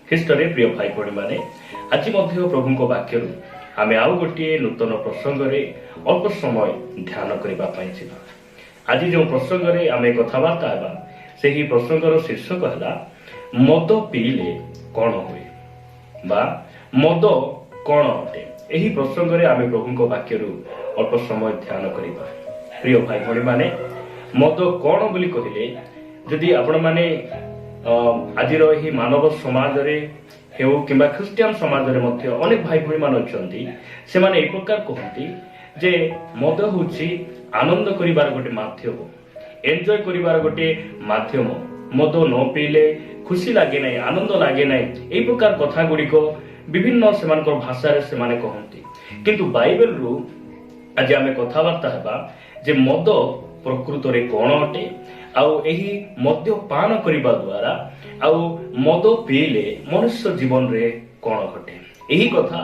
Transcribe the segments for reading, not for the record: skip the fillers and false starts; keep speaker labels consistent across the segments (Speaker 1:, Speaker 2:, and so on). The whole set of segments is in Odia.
Speaker 1: ଖ୍ରୀଷ୍ଟରେ ପ୍ରିୟ ଭାଇ ଭଉଣୀମାନେ, ଆଜି ମଧ୍ୟ ପ୍ରଭୁଙ୍କ ବାକ୍ୟରୁ ଆମେ ଆଉ ଗୋଟିଏ ନୂତନ ପ୍ରସଙ୍ଗରେ ଅଳ୍ପ ସମୟ ଧ୍ୟାନ କରିବା ପାଇଁ ଯିବା। ଆଜି ଯେଉଁ ପ୍ରସଙ୍ଗରେ ଆମେ କଥାବାର୍ତ୍ତା ହେବା, ସେହି ପ୍ରସଙ୍ଗର ଶୀର୍ଷକ ହେଲା ମଦ ପିଇଲେ କ'ଣ ହୁଏ ବା ମଦ କ'ଣ ଅଟେ। ଏହି ପ୍ରସଙ୍ଗରେ ଆମେ ପ୍ରଭୁଙ୍କ ବାକ୍ୟରୁ ଅଳ୍ପ ସମୟ ଧ୍ୟାନ କରିବା। ପ୍ରିୟ ଭାଇ ଭଉଣୀମାନେ, ମଦ କ'ଣ ବୋଲି କହିଲେ, ଯଦି ଆପଣମାନେ ଆଜିର ଏହି ମାନବ ସମାଜରେ ହେଉ କିମ୍ବା ଖ୍ରୀଷ୍ଟିଆନ ସମାଜରେ ମଧ୍ୟ ଅନେକ ଭାଇ ଭଉଣୀମାନେ ଅଛନ୍ତି, ସେମାନେ ଏହି ପ୍ରକାର କହନ୍ତି ଯେ ମଦ ହେଉଛି ଆନନ୍ଦ କରିବାର ଗୋଟେ ମାଧ୍ୟମ, ଏନ୍ଜୟ କରିବାର ଗୋଟେ ମାଧ୍ୟମ। ମଦ ନ ପିଇଲେ ଖୁସି ଲାଗେ ନାହିଁ, ଆନନ୍ଦ ଲାଗେ ନାହିଁ। ଏହି ପ୍ରକାର କଥା ଗୁଡ଼ିକ ବିଭିନ୍ନ ସେମାନଙ୍କର ଭାଷାରେ ସେମାନେ କହନ୍ତି। କିନ୍ତୁ ବାଇବେଲରୁ ଆଜି ଆମେ କଥାବାର୍ତ୍ତା ହେବା ଯେ ମଦ ପ୍ରକୃତରେ କ'ଣ ଅଟେ, ଆଉ ଏହି ମଦ୍ୟ ପାନ କରିବା ଦ୍ୱାରା ଆଉ ମଦ ପିଇଲେ ମନୁଷ୍ୟ ଜୀବନରେ କ'ଣ ଘଟେ। ଏହି କଥା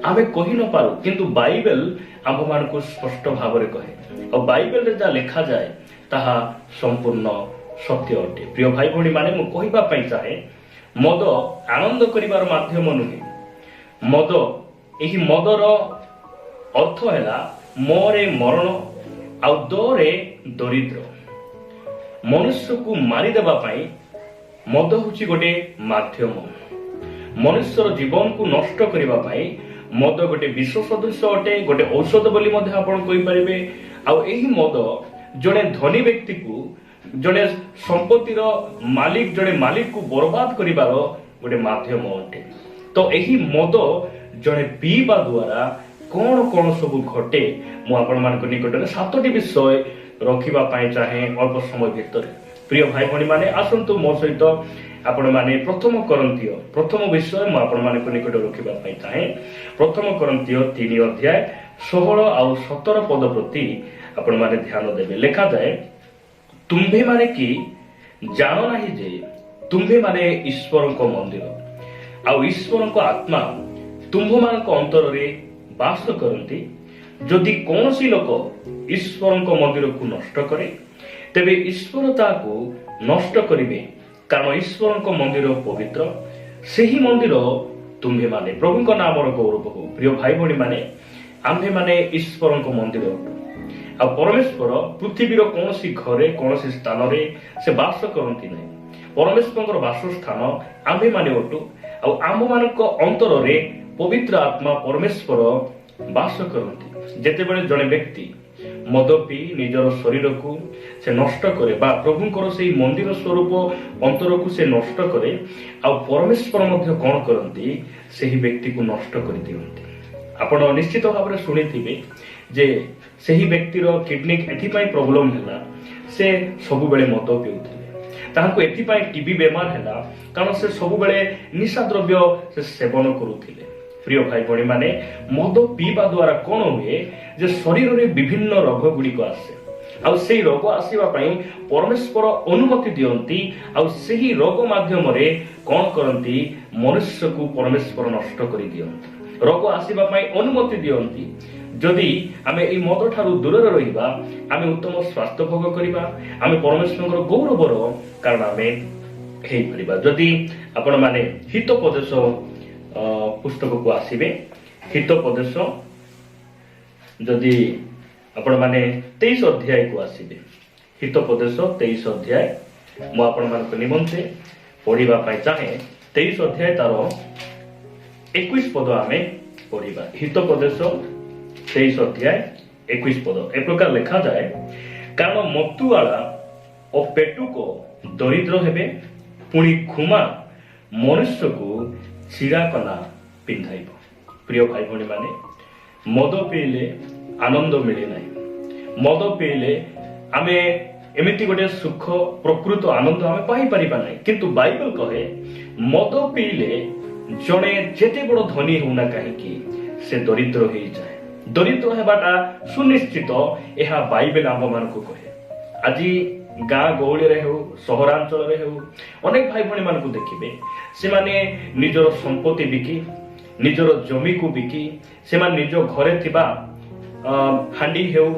Speaker 1: ଆମେ କହି ନପାରୁ, କିନ୍ତୁ ବାଇବେଲ ଆମ୍ଭମାନଙ୍କୁ ସ୍ପଷ୍ଟ ଭାବରେ କହେ, ଆଉ ବାଇବେଲରେ ଯାହା ଲେଖାଯାଏ ତାହା ସମ୍ପୂର୍ଣ୍ଣ ସତ୍ୟ ଅଟେ। ପ୍ରିୟ ଭାଇ ଭଉଣୀମାନେ, ମୁଁ କହିବା ପାଇଁ ଚାହେଁ, ମଦ ଆନନ୍ଦ କରିବାର ମାଧ୍ୟମ ନୁହେଁ। ଏହି ମଦର ଅର୍ଥ ହେଲା ମରେ ମରଣ ଆଉ ଦରେ ଦରିଦ୍ର। ମନୁଷ୍ୟକୁ ମାରିଦେବା ପାଇଁ ମଦ ହେଉଛି ଗୋଟେ ମାଧ୍ୟମ। ମନୁଷ୍ୟର ଜୀବନକୁ ନଷ୍ଟ କରିବା ପାଇଁ ମଦ ଗୋଟେ ବିଷ ସଦୃଶ ଅଟେ, ଗୋଟେ ଔଷଧ ବୋଲି ମଧ୍ୟ ଆପଣ କହିପାରିବେ। ଆଉ ଏହି ମଦ ଜଣେ ଧନୀ ବ୍ୟକ୍ତିକୁ, ଜଣେ ସମ୍ପତ୍ତିର ମାଲିକ, ଜଣେ ମାଲିକକୁ ବର୍ବାଦ କରିବାର ଗୋଟେ ମାଧ୍ୟମ ଅଟେ। ତ ଏହି ମଦ ଜଣେ ପିଇବା ଦ୍ୱାରା କ'ଣ କ'ଣ ସବୁ ଘଟେ, ମୁଁ ଆପଣମାନଙ୍କ ନିକଟରେ 7ଟି ବିଷୟ ରଖିବା ପାଇଁ ଚାହେଁ ଅଳ୍ପ ସମୟ ଭିତରେ। ପ୍ରିୟ ଭାଇ ଭଉଣୀମାନେ, ଆସନ୍ତୁ ମୋ ସହିତ ଆପଣମାନେ ପ୍ରଥମ ବିଷୟ ମୁଁ ଆପଣମାନଙ୍କ ନିକଟରେ ରଖିବା ପାଇଁ ଚାହେଁ। 1 Corinthians 3 ଅଧ୍ୟାୟ 16 ଆଉ 17 ପଦ ପ୍ରତି ଆପଣମାନେ ଧ୍ୟାନ ଦେବେ। ଲେଖାଯାଏ, ତୁମ୍ଭେମାନେ କି ଜାଣ ନାହିଁ ଯେ ତୁମ୍ଭେମାନେ ଈଶ୍ୱରଙ୍କ ମନ୍ଦିର, ଆଉ ଈଶ୍ୱରଙ୍କ ଆତ୍ମା ତୁମ୍ଭମାନଙ୍କ ଅନ୍ତରରେ ବାସ କରନ୍ତି। ଯଦି କୌଣସି ଲୋକ ଈଶ୍ୱରଙ୍କ ମନ୍ଦିରକୁ ନଷ୍ଟ କରେ, ତେବେ ଈଶ୍ୱର ତାହାକୁ ନଷ୍ଟ କରିବେ, କାରଣ ଈଶ୍ୱରଙ୍କ ମନ୍ଦିର ପବିତ୍ର, ସେହି ମନ୍ଦିର ତୁମ୍ଭେମାନେ। ପ୍ରଭୁଙ୍କ ନାମର ଗୌରବ ହଉ। ପ୍ରିୟ ଭାଇ ଭଉଣୀମାନେ, ଆମ୍ଭେମାନେ ଈଶ୍ୱରଙ୍କ ମନ୍ଦିର ଅଟୁ, ଆଉ ପରମେଶ୍ୱର ପୃଥିବୀର କୌଣସି ଘରେ, କୌଣସି ସ୍ଥାନରେ ସେ ବାସ କରନ୍ତି ନାହିଁ। ପରମେଶ୍ୱରଙ୍କର ବାସସ୍ଥାନ ଆମ୍ଭେମାନେ ଅଟୁ, ଆଉ ଆମ୍ଭମାନଙ୍କ ଅନ୍ତରରେ ପବିତ୍ର ଆତ୍ମା ପରମେଶ୍ୱର ବାସ କରନ୍ତି। ଯେତେବେଳେ ଜଣେ ବ୍ୟକ୍ତି ମଦ ପିଇ ନିଜର ଶରୀରକୁ ସେ ନଷ୍ଟ କରେ ବା ପ୍ରଭୁଙ୍କର ସେହି ମନ୍ଦିର ସ୍ୱରୂପ ଅନ୍ତରକୁ ସେ ନଷ୍ଟ କରେ, ଆଉ ପରମେଶ୍ୱର ମଧ୍ୟ କ'ଣ କରନ୍ତି, ସେହି ବ୍ୟକ୍ତିକୁ ନଷ୍ଟ କରିଦିଅନ୍ତି। ଆପଣ ନିଶ୍ଚିତ ଭାବରେ ଶୁଣିଥିବେ ଯେ ସେହି ବ୍ୟକ୍ତିର କିଡନୀ ଏଥିପାଇଁ ପ୍ରୋବ୍ଲେମ ହେଲା, ସେ ସବୁବେଳେ ମଦ ପିଉଥିଲେ। ତାହାକୁ ଏଥିପାଇଁ ଟିବି ବେମାର ହେଲା, କାରଣ ସେ ସବୁବେଳେ ନିଶା ଦ୍ରବ୍ୟ ସେ ସେବନ କରୁଥିଲେ। ପ୍ରିୟ ଭାଇ ଭଉଣୀମାନେ, ମଦ ପିଇବା ଦ୍ୱାରା କ'ଣ ହୁଏ ଯେ ଶରୀରରେ ବିଭିନ୍ନ ରୋଗ ଗୁଡ଼ିକ ଆସେ, ଆଉ ସେହି ରୋଗ ଆସିବା ପାଇଁ ପରମେଶ୍ୱର ଅନୁମତି ଦିଅନ୍ତି, ଆଉ ସେହି ରୋଗ ମାଧ୍ୟମରେ କ'ଣ କରନ୍ତି, ମନୁଷ୍ୟକୁ ପରମେଶ୍ୱର ନଷ୍ଟ କରିଦିଅନ୍ତି, ରୋଗ ଆସିବା ପାଇଁ ଅନୁମତି ଦିଅନ୍ତି। ଯଦି ଆମେ ଏହି ମଦ ଠାରୁ ଦୂରରେ ରହିବା, ଆମେ ଉତ୍ତମ ସ୍ୱାସ୍ଥ୍ୟ ଭୋଗ କରିବା, ଆମେ ପରମେଶ୍ୱରଙ୍କର ଗୌରବର କାରଣ ଆମେ ହେଇପାରିବା। ଯଦି ଆପଣମାନେ ହିତୋପଦେଶ ପୁସ୍ତକକୁ ଆସିବେ, ହିତୋପଦେଶ ଯଦି ଆପଣମାନେ 23 ଅଧ୍ୟାୟକୁ ଆସିବେ, ହିତୋପଦେଶ 23 ଅଧ୍ୟାୟ ମୁଁ ଆପଣମାନଙ୍କ ନିମନ୍ତେ ପଢିବା ପାଇଁ ଚାହେଁ। 23 ଅଧ୍ୟାୟ ତାର 21 ପଦ ଆମେ ପଢିବା। ହିତୋପଦେଶ 23 ଅଧ୍ୟାୟ 21 ପଦ ଏ ପ୍ରକାର ଲେଖାଯାଏ, କାରଣ ମତୁଆଳା ଓ ପେଟୁକ ଦରିଦ୍ର ହେବେ, ପୁଣି ଖୁମା ମନୁଷ୍ୟକୁ ଚିରାକନା ପିନ୍ଧାଇବ। ପ୍ରିୟ ଭାଇ ଭଉଣୀମାନେ, ମଦ ପିଇଲେ ଆନନ୍ଦ ମିଳେ ନାହିଁ। ମଦ ପିଇଲେ ଆମେ ଏମିତି ଗୋଟେ ସୁଖ, ପ୍ରକୃତ ଆନନ୍ଦ ଆମେ ପାଇପାରିବା ନାହିଁ। କିନ୍ତୁ ବାଇବେଲ କହେ, ମଦ ପିଇଲେ ଜଣେ ଯେତେ ବଡ଼ ଧନୀ ହେଉନା କାହିଁକି, ସେ ଦରିଦ୍ର ହେଇଯାଏ। ଦରିଦ୍ର ହେବାଟା ସୁନିଶ୍ଚିତ, ଏହା ବାଇବେଲ ଆମ୍ଭମାନଙ୍କୁ କହେ। ଆଜି ଗାଁ ଗହଳିରେ ହେଉ, ସହରାଞ୍ଚଳରେ ହେଉ, ଅନେକ ଭାଇ ଭଉଣୀ ମାନଙ୍କୁ ଦେଖିବେ, ସେମାନେ ନିଜର ସମ୍ପତ୍ତି ବିକି, ନିଜର ଜମିକୁ ବିକି, ସେମାନେ ନିଜ ଘରେ ଥିବା ହାଣ୍ଡି ହେଉ,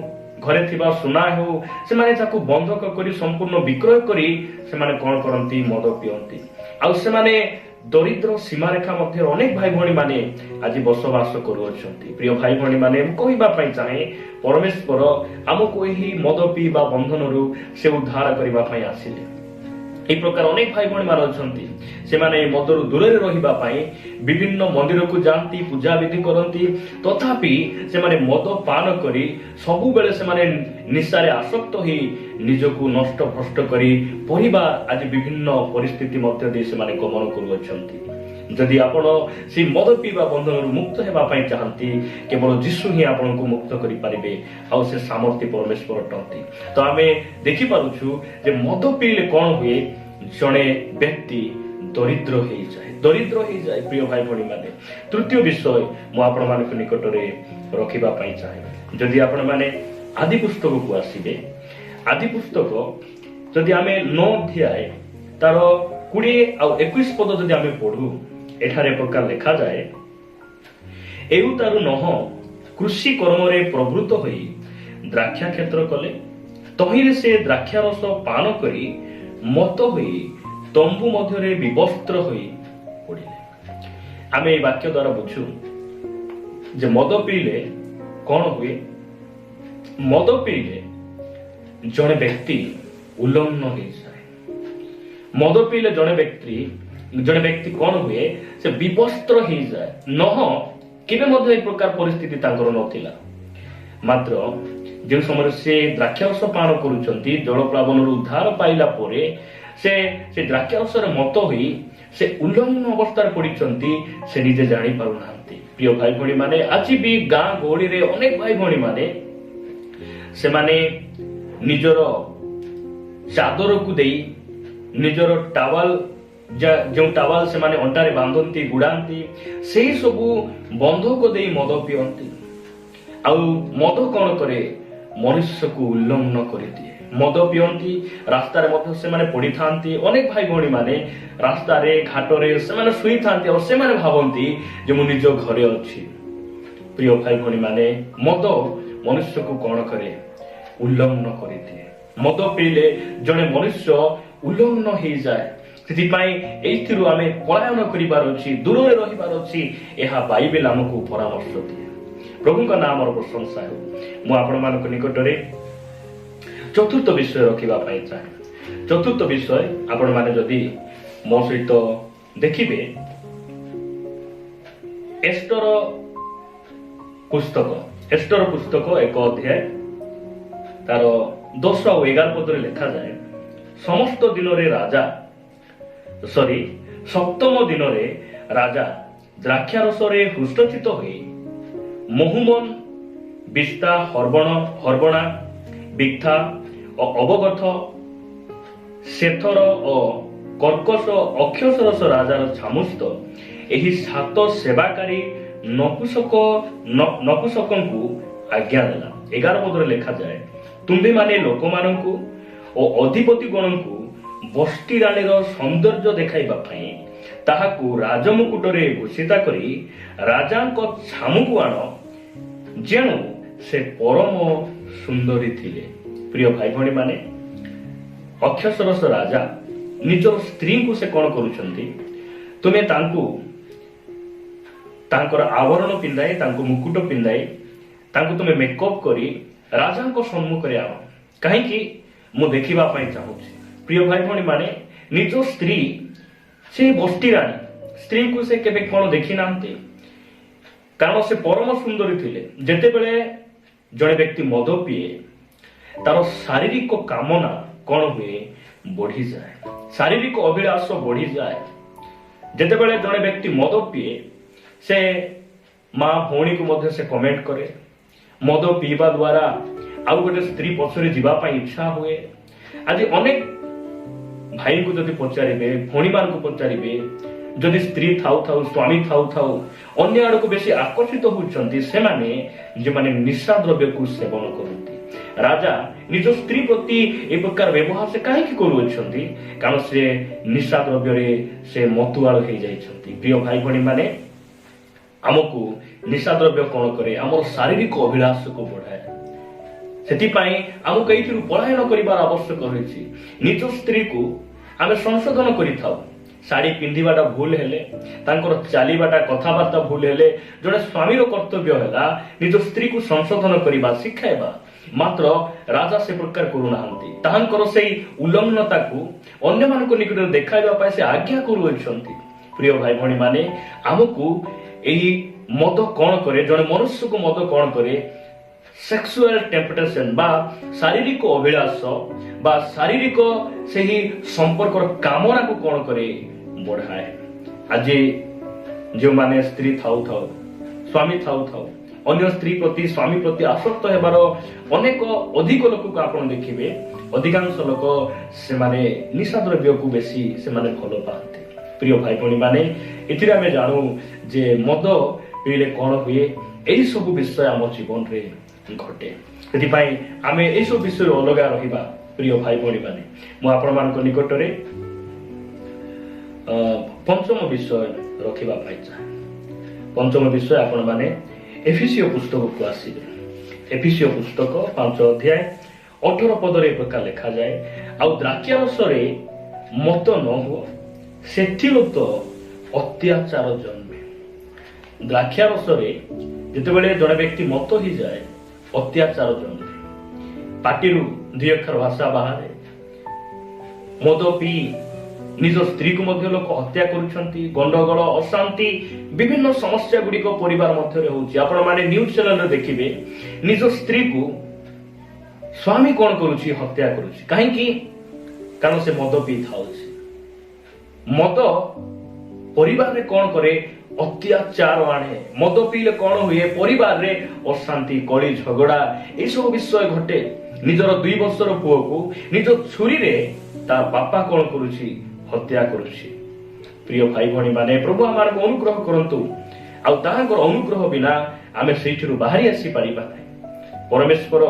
Speaker 1: ଘରେ ଥିବା ସୁନା ହେଉ, ସେମାନେ ତାକୁ ବନ୍ଧକ କରି ସମ୍ପୂର୍ଣ୍ଣ ବିକ୍ରୟ କରି ସେମାନେ କ'ଣ କରନ୍ତି, ମଦ ପିଅନ୍ତି। ଆଉ ସେମାନେ ଦରିଦ୍ର ସୀମାରେଖା ମଧ୍ୟରେ ଅନେକ ଭାଇ ଭଉଣୀ ମାନେ ଆଜି ବସବାସ କରୁଅଛନ୍ତି। ପ୍ରିୟ ଭାଇ ଭଉଣୀ ମାନେ, ମୁଁ କହିବା ପାଇଁ ଚାହେଁ, ପରମେଶ୍ୱର ଆମକୁ ଏହି ମଦ ପିଇବା ବନ୍ଧନରୁ ସେ ଉଦ୍ଧାର କରିବା ପାଇଁ ଆସିଲେ। এই প্রকার অনেক ভাই ভଉଣୀ ମାନେ ଅଛନ୍ତି, ସେମାନେ এই ମଦରୁ ଦୂରରେ ରହିବା ପାଇଁ ବିଭିନ୍ନ ମନ୍ଦିରକୁ ଯାଆନ୍ତି, ପୂଜାବିଧି କରନ୍ତି, ତଥାପି ସେମାନେ ମଦ ପାନ କରି ସବୁବେଳେ ସେମାନେ ନିଶାରେ ଆସକ୍ତ ହୋଇ ନିଜକୁ ନଷ୍ଟ ଭ୍ରଷ୍ଟ କରି ପରିବାର ଆଜି ବିଭିନ୍ନ ପରିସ୍ଥିତି ମଧ୍ୟ ଦେଇ ସେମାନେ ଗମନ କରୁଅଛନ୍ତି। ଯଦି ଆପଣ ସେଇ ମଦ ପିଇବା ବନ୍ଧନରୁ ମୁକ୍ତ ହେବା ପାଇଁ ଚାହାନ୍ତି, କେବଳ ଯୀଶୁ ହିଁ ଆପଣଙ୍କୁ ମୁକ୍ତ କରିପାରିବେ, ଆଉ ସେ ସାମର୍ଥ୍ୟ ପରମେଶ୍ୱର ଅଟନ୍ତି। ତ ଆମେ ଦେଖିପାରୁଛୁ ଯେ ମଦ ପିଇଲେ କଣ ହୁଏ, ଜଣେ ବ୍ୟକ୍ତି ଦରିଦ୍ର ହେଇଯାଏ। ପ୍ରିୟ ଭାଇ ଭଉଣୀ ମାନେ, ତୃତୀୟ ବିଷୟ ମୁଁ ଆପଣମାନଙ୍କ ନିକଟରେ ରଖିବା ପାଇଁ ଚାହେଁ। ଯଦି ଆପଣମାନେ ଆଦି ପୁସ୍ତକକୁ ଆସିବେ, ଆଦି ପୁସ୍ତକ ଯଦି ଆମେ 9 ଅଧ୍ୟାୟ ତାର 20 ଆଉ 21 ପଦ ଯଦି ଆମେ ପଢୁ, ଏଠାରେ ପ୍ରକାର ଲେଖାଯାଏ, ଏଉ ତାରୁ ନହ କୃଷି କର୍ମରେ ପ୍ରବୃତ୍ତ ହୋଇ ଦ୍ରାକ୍ଷା କ୍ଷେତ୍ର କଲେ, ତହିଁରେ ସେ ଦ୍ରାକ୍ଷାରସ ପାନ କରି ମତ ହୋଇ ତମ୍ବୁ ମଧ୍ୟରେ ବିବସ୍ତ୍ର ହୋଇ ପଡ଼ିଲେ। ଆମେ এই ବାକ୍ୟ ଦ୍ୱାରା ବୁଝୁ ଯେ ମଦ ପିଇଲେ କଣ ହୁଏ। ମଦ ପିଇଲେ ଜଣେ ବ୍ୟକ୍ତି ଉଲ୍ଲଂଘନ ହେଇଯାଏ। ମଦ ପିଇଲେ ଜଣେ ବ୍ୟକ୍ତି କଣ ହୁଏ, ସେ ବିବସ୍ତ୍ର ହେଇଯାଏ। ନହ କେବେ ମଧ୍ୟ ଏ ପ୍ରକାର ପରିସ୍ଥିତି ତାଙ୍କର ନଥିଲା, ମାତ୍ର ଯେଉଁ ସମୟରେ ସେ ଦ୍ରାକ୍ଷାରସ ପାନ କରୁଛନ୍ତି, ଜଳପ୍ଲାବନରୁ ଉଦ୍ଧାର ପାଇଲା ପରେ ସେ ଦ୍ରାକ୍ଷାରସରେ ମତ ହୋଇ ସେ ଉଲ୍ଲଂଘନ ଅବସ୍ଥାରେ ପଡିଛନ୍ତି, ସେ ନିଜେ ଜାଣି ପାରୁନାହାନ୍ତି। ପ୍ରିୟ ଭାଇ ଭଉଣୀ ମାନେ, ଆଜି ବି ଗାଁ ଗହଳିରେ ଅନେକ ଭାଇ ଭଉଣୀ ମାନେ ସେମାନେ ନିଜର ଚାଦରକୁ ଦେଇ, ନିଜର ଟାୱାଲ ଯେଉଁ ଟାୱାଲ ସେମାନେ ଅଣ୍ଟାରେ ବାନ୍ଧନ୍ତି, ଗୁଡାନ୍ତି, ସେଇ ସବୁ ବନ୍ଧକ ଦେଇ ମଦ ପିଅନ୍ତି। ଆଉ ମଦ କଣ କରେ, ମନୁଷ୍ୟକୁ ଉଲ୍ଲଂଘନ କରିଦିଏ। ମଦ ପିଅନ୍ତି, ରାସ୍ତାରେ ମଧ୍ୟ ସେମାନେ ପଡିଥାନ୍ତି। ଅନେକ ଭାଇ ଭଉଣୀ ମାନେ ରାସ୍ତାରେ ଘାଟରେ ସେମାନେ ଶୋଇଥାନ୍ତି, ଆଉ ସେମାନେ ଭାବନ୍ତି ଯେ ମୁଁ ନିଜ ଘରେ ଅଛି। ପ୍ରିୟ ଭାଇ ଭଉଣୀ ମାନେ, ମଦ ମନୁଷ୍ୟକୁ କଣ କରେ, ଉଲ୍ଲଂଘନ କରିଦିଏ। ମଦ ପିଇଲେ ଜଣେ ମନୁଷ୍ୟ ଉଲ୍ଲଂଘନ ହେଇଯାଏ। ସେଥିପାଇଁ ଏଇଥିରୁ ଆମେ ପଳାୟନ କରିବାର ଅଛି, ଦୂରରେ ରହିବାର ଅଛି। ଏହା ବାଇବେଲ ଆମକୁ ପରାମର୍ଶ ଦିଏ। ପ୍ରଭୁଙ୍କ ନାମର ପ୍ରଶଂସା ହେଉ। ମୁଁ ଆପଣମାନଙ୍କ ନିକଟରେ ଚତୁର୍ଥ ବିଷୟ ରଖିବା ପାଇଁ ଚାହେଁ। ଚତୁର୍ଥ ବିଷୟ ଆପଣମାନେ ଯଦି ମୋ ସହିତ ଦେଖିବେ, ଏଷ୍ଟର ପୁସ୍ତକ 1 ଅଧ୍ୟାୟ ତାର 10 ଆଉ 11 ପଦରେ ଲେଖାଯାଏ, ସପ୍ତମ ଦିନରେ ରାଜା ଦ୍ରାକ୍ଷାରସରେ ହୃଷ୍ଟଚିତ ହୋଇ ମହୁମନ, ବିସ୍ତା, ହର୍ବଣା, ବିକ୍ଥା ଓ ଅବଗଥ, ସେଥର ଓ କର୍କଶ, ଅକ୍ଷସରସ ରାଜାର ଛାମୁସ୍ତ ଏହି 7 ସେବାକାରୀ ନପୁସକଙ୍କୁ ଆଜ୍ଞା ଦେଲା। 11 ପଦରେ ଲେଖାଯାଏ, ତୁମ୍ଭେମାନେ ଲୋକମାନଙ୍କୁ ଓ ଅଧିପତି ଗଣଙ୍କୁ ବଷ୍ଟି ରାଣୀର ସୌନ୍ଦର୍ଯ୍ୟ ଦେଖାଇବା ପାଇଁ ତାହାକୁ ରାଜମୁକୁଟରେ ଭୂଷିତା କରି ରାଜାଙ୍କ ଛାମୁକୁ ଆଣ, ଯେଣୁ ସେ ପରମ ସୁନ୍ଦରୀ ଥିଲେ। ପ୍ରିୟ ଭାଇ ଭଉଣୀ ମାନେ, ଅକ୍ଷସରସ ରାଜା ନିଜର ସ୍ତ୍ରୀଙ୍କୁ ସେ କଣ କରୁଛନ୍ତି, ତୁମେ ତାଙ୍କର ଆଭରଣ ପିନ୍ଧାଇ, ତାଙ୍କୁ ମୁକୁଟ ପିନ୍ଧାଇ, ତାଙ୍କୁ ତୁମେ ମେକଅପ୍ କରି ରାଜାଙ୍କ ସମ୍ମୁଖରେ ଆଣ, କାହିଁକି ମୁଁ ଦେଖିବା ପାଇଁ ଚାହୁଁଛି। ପ୍ରିୟ ଭାଇ ଭଉଣୀ ମାନେ, ନିଜ ସ୍ତ୍ରୀ, ସେ ବଷ୍ଟି ରାଣୀ ସ୍ତ୍ରୀକୁ ସେ କେବେ କଣ ଦେଖି ନାହାନ୍ତି, କାରଣ ସେ ପରମ ସୁନ୍ଦରୀ ଥିଲେ। ଯେତେବେଳେ ଜଣେ ବ୍ୟକ୍ତି ମଦ ପିଏ, ତାର ଶାରୀରିକ କାମନା କଣ ହୁଏ, ବଢିଯାଏ, ଶାରୀରିକ ଅଭିଳାଷ ବଢିଯାଏ। ଯେତେବେଳେ ଜଣେ ବ୍ୟକ୍ତି ମଦ ପିଏ, ସେ ମା ଭଉଣୀକୁ ମଧ୍ୟ ସେ କମେଣ୍ଟ କରେ। ମଦ ପିଇବା ଦ୍ୱାରା ଆଉ ଗୋଟେ ସ୍ତ୍ରୀ ପଛରେ ଯିବା ପାଇଁ ଇଚ୍ଛା ହୁଏ। ଆଜି ଅନେକ ଭାଇଙ୍କୁ ଯଦି ପଚାରିବେ, ଭଉଣୀମାନଙ୍କୁ ପଚାରିବେ, ଯଦି ସ୍ତ୍ରୀ ଥାଉ ଥାଉ, ସ୍ୱାମୀ ଥାଉ ଥାଉ ଅନ୍ୟ ଆଡକୁ ବେଶୀ ଆକର୍ଷିତ ହେଉଛନ୍ତି, ସେମାନେ ଯେଉଁମାନେ ନିଶା ଦ୍ରବ୍ୟକୁ ସେବନ କରନ୍ତି। ରାଜା ନିଜ ସ୍ତ୍ରୀ ପ୍ରତି ଏ ପ୍ରକାର ବ୍ୟବହାର ସେ କାହିଁକି କରୁଅଛନ୍ତି, କାରଣ ସେ ନିଶା ଦ୍ରବ୍ୟରେ ସେ ମତୁଆଳ ହେଇଯାଇଛନ୍ତି। ପ୍ରିୟ ଭାଇ ଭଉଣୀ ମାନେ, ଆମକୁ ନିଶା ଦ୍ରବ୍ୟ କଣ କରେ, ଆମର ଶାରୀରିକ ଅଭିଳାଷକୁ ବଢାଏ। ସେଥିପାଇଁ ଆମକୁ ଏଇଥିରୁ ପଳାୟନ କରିବାର ଆବଶ୍ୟକ ରହିଛି। ନିଜ ସ୍ତ୍ରୀକୁ ଆମେ ସଂଶୋଧନ କରିଥାଉ, ଶାଢ଼ୀ ପିନ୍ଧିବାଟା ଭୁଲ ହେଲେ, ତାଙ୍କର ଚାଲିବାଟା କଥାବାର୍ତ୍ତା ଭୁଲ ହେଲେ, ଜଣେ ସ୍ୱାମୀର କର୍ତ୍ତବ୍ୟ ହେଲା ନିଜ ସ୍ତ୍ରୀକୁ ସଂଶୋଧନ କରିବା, ଶିଖାଇବା। ମାତ୍ର ରାଜା ସେ ପ୍ରକାର କରୁନାହାନ୍ତି। ତାହାଙ୍କର ସେଇ ଉଲ୍ଲଂଘନତାକୁ ଅନ୍ୟମାନଙ୍କ ନିକଟରେ ଦେଖାଇବା ପାଇଁ ସେ ଆଜ୍ଞା କରୁଅଛନ୍ତି। ପ୍ରିୟ ଭାଇ ଭଉଣୀ ମାନେ, ଆମକୁ ଏହି ମଦ କଣ କରେ, ଜଣେ ମନୁଷ୍ୟକୁ ମଦ କଣ କରେ? ସେକ୍ସୁଆଲ ଟେମ୍ପଟେସନ ବା ଶାରୀରିକ ଅଭିଳାଷ ବା ଶାରୀରିକ ସେହି ସମ୍ପର୍କର କାମନାକୁ କଣ କରେ? ବଢାଏ। ଆଜି ଯେଉଁମାନେ ସ୍ତ୍ରୀ ଥାଉ ଥାଉ, ସ୍ୱାମୀ ଥାଉ ଥାଉ ଅନ୍ୟ ସ୍ତ୍ରୀ ପ୍ରତି, ସ୍ୱାମୀ ପ୍ରତି ଆସକ୍ତ ହେବାର ଅନେକ ଅଧିକ ଲୋକକୁ ଆପଣ ଦେଖିବେ। ଅଧିକାଂଶ ଲୋକ ସେମାନେ ନିଶା ଦ୍ରବ୍ୟକୁ ବେଶୀ ସେମାନେ ଭଲ ପାଆନ୍ତି। ପ୍ରିୟ ଭାଇ ଭଉଣୀ ମାନେ, ଏଥିରେ ଆମେ ଜାଣୁ ଯେ ମଦ ପିଇଲେ କଣ ହୁଏ। ଏହି ସବୁ ବିଷୟ ଆମ ଜୀବନରେ ଘଟେ। ସେଥିପାଇଁ ଆମେ ଏସବୁ ବିଷୟରେ ଅଲଗା ରହିବା। ପ୍ରିୟ ଭାଇ ଭଉଣୀ ମାନେ, ମୁଁ ଆପଣମାନଙ୍କ ନିକଟରେ ପଞ୍ଚମ ବିଷୟ ରଖିବା ପାଇଁ ଚାହେଁ। ପଞ୍ଚମ ବିଷୟ ଆପଣ ମାନେ ଏଫେସୀୟ ପୁସ୍ତକକୁ ଆସିବେ। ଏଫେସୀୟ ପୁସ୍ତକ 5 ଅଧ୍ୟାୟ 18 ପଦରେ ପ୍ରକାର ଲେଖାଯାଏ, ଆଉ ଦ୍ରାକ୍ଷାରସରେ ମତ ନ ହୁଅ, ସେଥିରୁ ତ ଅତ୍ୟାଚାର ଜନ୍ମେ। ଦ୍ରାକ୍ଷାରସରେ ଯେତେବେଳେ ଜଣେ ବ୍ୟକ୍ତି ମତ ହେଇଯାଏ, ଅତ୍ୟାଚାର ଜନ୍ମେ। ପାଟିରୁ 2 ଅକ୍ଷର ଭାଷା ବାହାରେ। ମଦ ପିଇ ନିଜ ସ୍ତ୍ରୀକୁ ମଧ୍ୟ ଲୋକ ହତ୍ୟା କରୁଛନ୍ତି। ଗଣ୍ଡଗୋଳ, ଅଶାନ୍ତି, ବିଭିନ୍ନ ସମସ୍ୟା ଗୁଡିକ ପରିବାର ମଧ୍ୟରେ ହଉଛି। ଆପଣ ମାନେ ନ୍ୟୁଜ ଚ୍ୟାନେଲରେ ଦେଖିବେ, ନିଜ ସ୍ତ୍ରୀକୁ ସ୍ୱାମୀ କଣ କରୁଛି? ହତ୍ୟା କରୁଛି। କାହିଁକି? କାରଣ ସେ ମଦ ପିଇ ଥାଉଛି। ମଦ ପରିବାରରେ କଣ କରେ? ଅତ୍ୟାଚାର ଆଣେ। ମଦ ପିଇଲେ କଣ ହୁଏ? ପରିବାରରେ ଅଶାନ୍ତି, କଳି, ଝଗଡା ଏସବୁ ବିଷୟ ଘଟେ। ନିଜର 2 ବର୍ଷର ପୁଅକୁ ନିଜ ଛୁରୀରେ ତା ବାପା କଣ କରୁଛି? ହତ୍ୟା କରୁଛି। ପ୍ରିୟ ଭାଇ ଭଉଣୀ ମାନେ, ପ୍ରଭୁ ଆମକୁ ଅନୁଗ୍ରହ କରନ୍ତୁ। ଆଉ ତାହାଙ୍କର ଅନୁଗ୍ରହ ବିନା ଆମେ ସେଇଥିରୁ ବାହାରି ଆସିପାରିବା ନାହିଁ। ପରମେଶ୍ୱର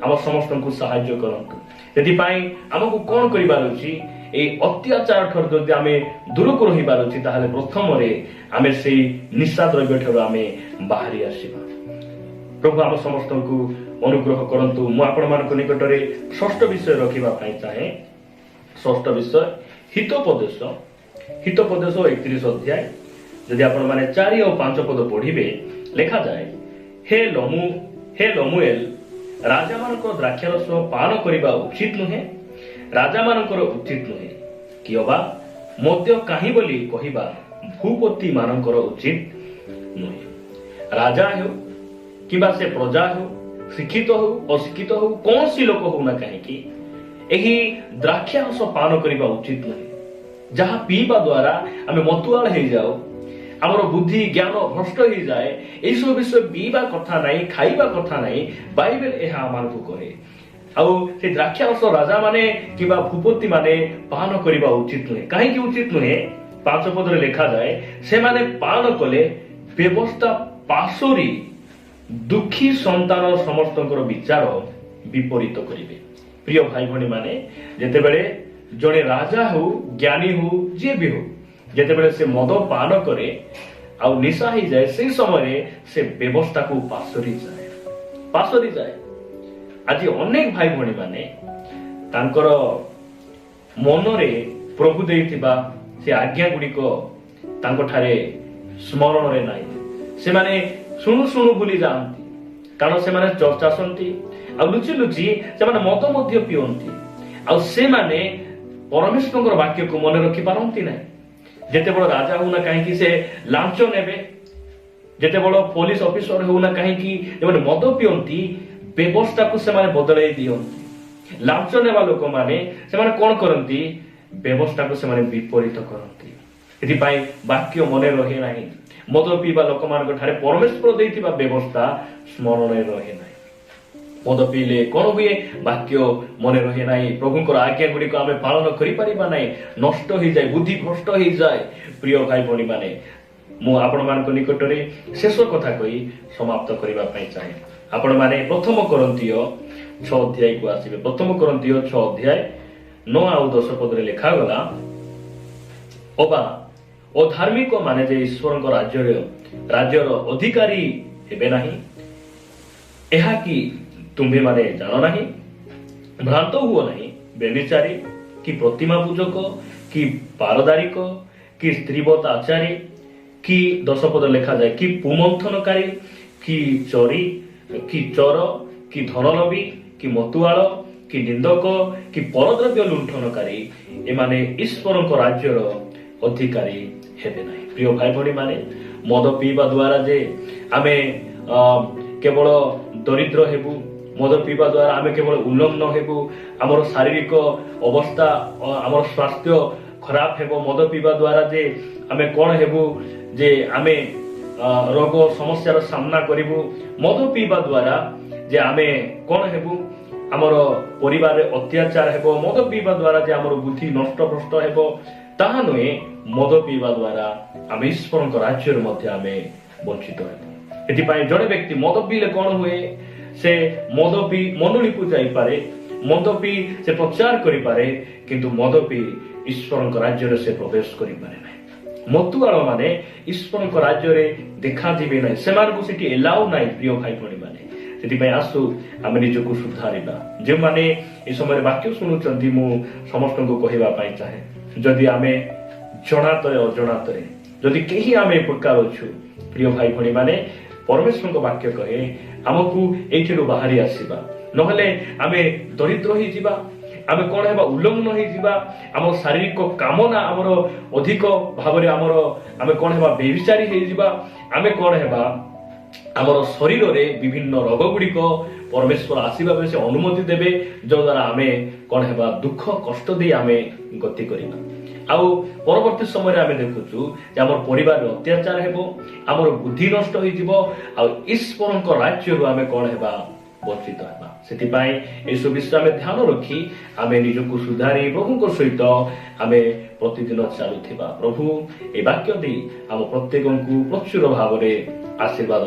Speaker 1: ଆମ ସମସ୍ତଙ୍କୁ ସାହାଯ୍ୟ କରନ୍ତୁ। ସେଥିପାଇଁ ଆମକୁ କଣ କରିବାର ଅଛି? এই অত্যাচার ঠাରୁ যদি ଆମେ ଦୂରକୁ ରହିବାର ଅଛି, ତାହେଲେ ପ୍ରଥମରେ ଆମେ ସେଇ ନିଶା ଦ୍ରବ୍ୟ ଠାରୁ ଆମେ ବାହାରି ଆସିବା। ପ୍ରଭୁ ଆମ ସମସ୍ତଙ୍କୁ ଅନୁଗ୍ରହ କରନ୍ତୁ। ମୁଁ ଆପଣମାନଙ୍କ ନିକଟରେ ଷଷ୍ଠ ବିଷୟ ରଖିବା ପାଇଁ ଚାହେଁ। ଷଷ୍ଠ ବିଷୟ ହିତୋପଦେଶ। ହିତୋପଦେଶ 31 ଅଧ୍ୟାୟ ଯଦି ଆପଣ ମାନେ 4 ଆଉ 5 ପଦ ପଢିବେ, ଲେଖାଯାଏ, ହେ ଲମୁଏଲ, ରାଜାମାନଙ୍କ ଦ୍ରାକ୍ଷାରସ ପାନ କରିବା ଉଚିତ ନୁହେଁ, ରାଜାମାନଙ୍କର ଉଚିତ ନୁହେଁ। କିଅବା ମଦ୍ୟ କାହିଁ ବୋଲି କହିବା ଭୂପତି ମାନଙ୍କର ଉଚିତ ନୁହେଁ। ରାଜା ହେଉ କିମ୍ବା ସେ ପ୍ରଜା ହେଉ, ଶିକ୍ଷିତ ହେଉ ଅଶିକ୍ଷିତ ହେଉ, କୌଣସି ଲୋକ ହଉନା କାହିଁକି, ଏହି ଦ୍ରାକ୍ଷାରସ ପାନ କରିବା ଉଚିତ ନୁହେଁ। ଯାହା ପିଇବା ଦ୍ୱାରା ଆମେ ମତୁଆଳ ହେଇଯାଉ, ଆମର ବୁଦ୍ଧି ଜ୍ଞାନ ଭ୍ରଷ୍ଟ ହେଇଯାଏ, ଏଇସବୁ ବିଷୟ ପିଇବା କଥା ନାହିଁ, ଖାଇବା କଥା ନାହିଁ। ବାଇବେଲ ଏହା ଆମମାନଙ୍କୁ କହେ। ଆଉ ସେ ଦ୍ରାକ୍ଷାରସ ରାଜା ମାନେ କିମ୍ବା ଭୂପତି ମାନେ ପାନ କରିବା ଉଚିତ ନୁହେଁ। କାହିଁକି ଉଚିତ ନୁହେଁ? 5 ପଦରେ ଲେଖାଯାଏ, ସେମାନେ ପାନ କଲେ ବ୍ୟବସ୍ଥା ପାଶୋରି ଦୁଃଖୀ ସନ୍ତାନ ସମସ୍ତଙ୍କର ବିଚାର ବିପରୀତ କରିବେ। ପ୍ରିୟ ଭାଇ ଭଉଣୀ ମାନେ, ଯେତେବେଳେ ଜଣେ ରାଜା ହଉ, ଜ୍ଞାନୀ ହଉ, ଯିଏ ବି ହଉ, ଯେତେବେଳେ ସେ ମଦ ପାନ କରେ ଆଉ ନିଶା ହେଇଯାଏ, ସେଇ ସମୟରେ ସେ ବ୍ୟବସ୍ଥାକୁ ପାଶୋରି ଯାଏ। ଆଜି ଅନେକ ଭାଇ ଭଉଣୀ ମାନେ ତାଙ୍କର ମନରେ ପ୍ରଭୁ ଦେଇଥିବା ସେ ଆଜ୍ଞା ଗୁଡିକ ତାଙ୍କଠାରେ ସ୍ମରଣରେ ନାହିଁ। ସେମାନେ ଶୁଣୁ ଶୁଣୁ ଭୁଲି ଯାଆନ୍ତି, କାରଣ ସେମାନେ ଚର୍ଚ୍ଚା ଆସନ୍ତି ଆଉ ଲୁଚି ଲୁଚି ସେମାନେ ମଦ ମଧ୍ୟ ପିଅନ୍ତି। ଆଉ ସେମାନେ ପରମେଶ୍ୱରଙ୍କର ବାକ୍ୟକୁ ମନେ ରଖି ପାରନ୍ତି ନାହିଁ। ଯେତେବେଳେ ରାଜା ହଉନା କାହିଁକି ସେ ଲାଞ୍ଚ ନେବେ, ଯେତେବେଳେ ପୋଲିସ ଅଫିସର ହଉନା କାହିଁକି ସେମାନେ ମଦ ପିଅନ୍ତି, ବ୍ୟବସ୍ଥାକୁ ସେମାନେ ବଦଳାଇ ଦିଅନ୍ତି। ଲାଞ୍ଚ ନେବା ଲୋକମାନେ ସେମାନେ କଣ କରନ୍ତି? ବ୍ୟବସ୍ଥାକୁ ସେମାନେ ବିପରୀତ କରନ୍ତି। ସେଥିପାଇଁ ବାକ୍ୟ ମନେ ରହେ ନାହିଁ। ମଦ ପିଇବା ଲୋକମାନଙ୍କ ଠାରେ ପରମେଶ୍ୱର ଦେଇଥିବା ବ୍ୟବସ୍ଥା ସ୍ମରଣରେ ରହେ ନାହିଁ। ମଦ ପିଇଲେ କଣ ହୁଏ? ବାକ୍ୟ ମନେ ରହେ ନାହିଁ। ପ୍ରଭୁଙ୍କର ଆଜ୍ଞା ଗୁଡିକ ଆମେ ପାଳନ କରିପାରିବା ନାହିଁ, ନଷ୍ଟ ହେଇଯାଏ, ବୁଦ୍ଧି ଭ୍ରଷ୍ଟ ହେଇଯାଏ। ପ୍ରିୟ ଭାଇ ଭଉଣୀ ମାନେ, ମୁଁ ଆପଣମାନଙ୍କ ନିକଟରେ ଶେଷ କଥା କହି ସମାପ୍ତ କରିବା ପାଇଁ ଚାହେଁ। ଆପଣ ମାନେ 1 Corinthians 6 ଅଧ୍ୟାୟକୁ ଆସିବେ। 1 Corinthians 6 ଅଧ୍ୟାୟ 9 ଆଉ 10 ପଦରେ ଲେଖାଗଲା, ଅବା ଅଧାର୍ମିକ ମାନେ ଯେ ଈଶ୍ୱରଙ୍କ ରାଜ୍ୟର ଅଧିକାରୀ ହେବେ ନାହିଁ, ଏହା କି ତୁମ୍ଭେ ମାନେ ଜାଣ ନାହିଁ? ଭ୍ରାନ୍ତ ହୁଅ ନାହିଁ। ବ୍ୟଭିଚାରୀ କି ପ୍ରତିମା ପୂଜକ କି ପାରଦାରିକ କି ସ୍ତ୍ରୀବତ ଆଚାରୀ, କି ଦଶପଦ ଲେଖାଯାଏ କି ପୁମନ୍ଥନକାରୀ, କି ଚୋରି, କି ଚୋର, କି ଧନଲୋଭୀ, କି ମତୁଆଳ, କି ନିନ୍ଦକ, କି ପରଦ୍ରବ୍ୟ ଲୁଣ୍ଠନକାରୀ ଏମାନେ ଈଶ୍ୱରଙ୍କ ରାଜ୍ୟର ଅଧିକାରୀ ହେବେ ନାହିଁ। ପ୍ରିୟ ଭାଇ ଭଉଣୀ ମାନେ, ମଦ ପିଇବା ଦ୍ୱାରା ଯେ ଆମେ କେବଳ ଦରିଦ୍ର ହେବୁ, ମଦ ପିଇବା ଦ୍ୱାରା ଆମେ କେବଳ ଉଲ୍ଲଗ୍ନ ହେବୁ, ଆମର ଶାରୀରିକ ଅବସ୍ଥା, ଆମର ସ୍ୱାସ୍ଥ୍ୟ ଖରାପ ହେବ, ମଦ ପିଇବା ଦ୍ୱାରା ଯେ ଆମେ କ'ଣ ହେବୁ, ଯେ ଆମେ ରୋଗ ସମସ୍ୟାର ସାମ୍ନା କରିବୁ, ମଦ ପିଇବା ଦ୍ୱାରା ଯେ ଆମେ କ'ଣ ହେବୁ, ଆମର ପରିବାରରେ ଅତ୍ୟାଚାର ହେବ, ମଦ ପିଇବା ଦ୍ୱାରା ଯେ ଆମର ବୁଦ୍ଧି ନଷ୍ଟଭ୍ରଷ୍ଟ ହେବ, ତାହା ନୁହେଁ। ମଦ ପିଇବା ଦ୍ୱାରା ଆମେ ଈଶ୍ୱରଙ୍କ ରାଜ୍ୟରେ ମଧ୍ୟ ଆମେ ବଞ୍ଚିତ ହେବୁ। ଏଥିପାଇଁ ଜଣେ ବ୍ୟକ୍ତି ମଦ ପିଇଲେ କ'ଣ ହୁଏ, ସେ ମଦ ପିଇ ମଣ୍ଡଳୀକୁ ଯାଇପାରେ, ମଦ ପିଇ ସେ ପ୍ରଚାର କରିପାରେ, କିନ୍ତୁ ମଦ ପିଇ ଈଶ୍ୱରଙ୍କ ରାଜ୍ୟରେ ସେ ପ୍ରବେଶ କରିପାରେ ନାହିଁ। ମତୁଆଳ ମାନେ ଈଶ୍ୱରଙ୍କ ରାଜ୍ୟରେ ଦେଖାଯିବେ ନାହିଁ, ସେମାନଙ୍କୁ ସେଠି ଏଲାଉ ନାହିଁ। ପ୍ରିୟ ଭାଇ ଭଉଣୀ ମାନେ, ସେଥିପାଇଁ ଆସୁ ଆମେ ନିଜକୁ ସୁଧାରିବା। ଯେଉଁମାନେ ଏ ସମୟରେ ବାକ୍ୟ ଶୁଣୁଛନ୍ତି, ମୁଁ ସମସ୍ତଙ୍କୁ କହିବା ପାଇଁ ଚାହେଁ, ଯଦି ଆମେ ଜଣାତରେ ଅଜଣାତରେ ଯଦି କେହି ଆମେ ଏ ପ୍ରକାର ଅଛୁ, ପ୍ରିୟ ଭାଇ ଭଉଣୀ ମାନେ, ପରମେଶ୍ୱରଙ୍କ ବାକ୍ୟ କହେ ଆମକୁ ଏଇଠିରୁ ବାହାରି ଆସିବା, ନହେଲେ ଆମେ ଦରିଦ୍ର ହେଇଯିବା, ଆମେ କ'ଣ ହେବା, ଉଲ୍ଲଗ୍ନ ହେଇଯିବା, ଆମ ଶାରୀରିକ କାମନା ଆମର ଅଧିକ ଭାବରେ ଆମେ କ'ଣ ହେବା, ବେବିଚାରୀ ହେଇଯିବା, ଆମେ କ'ଣ ହେବା, ଆମର ଶରୀରରେ ବିଭିନ୍ନ ରୋଗ ଗୁଡ଼ିକ ପରମେଶ୍ୱର ଆସିବା ବେଳେ ସେ ଅନୁମତି ଦେବେ, ଯଦ୍ୱାରା ଆମେ କ'ଣ ହେବା, ଦୁଃଖ କଷ୍ଟ ଦେଇ ଆମେ ଗତି କରିବା। ଆଉ ପରବର୍ତ୍ତୀ ସମୟରେ ଆମେ ଦେଖୁଛୁ ଯେ ଆମର ପରିବାରରେ ଅତ୍ୟାଚାର ହେବ, ଆମର ବୁଦ୍ଧି ନଷ୍ଟ ହେଇଯିବ, ଆଉ ଈଶ୍ୱରଙ୍କ ରାଜ୍ୟରୁ ଆମେ କ'ଣ ହେବା, ବଞ୍ଚିତ ହେବା। ସେଥିପାଇଁ ଏସବୁ ବିଷୟ ଆମେ ଧ୍ୟାନ ରଖି ଆମେ ନିଜକୁ ସୁଧାରି ପ୍ରଭୁଙ୍କ ସହିତ ଆମେ ପ୍ରତିଦିନ ଚାଲୁଥିବା। ପ୍ରଭୁ ଏ ବାକ୍ୟ ଦେଇ ଆମ ପ୍ରତ୍ୟେକଙ୍କୁ ପ୍ରଚୁର ଭାବରେ ଆଶୀର୍ବାଦ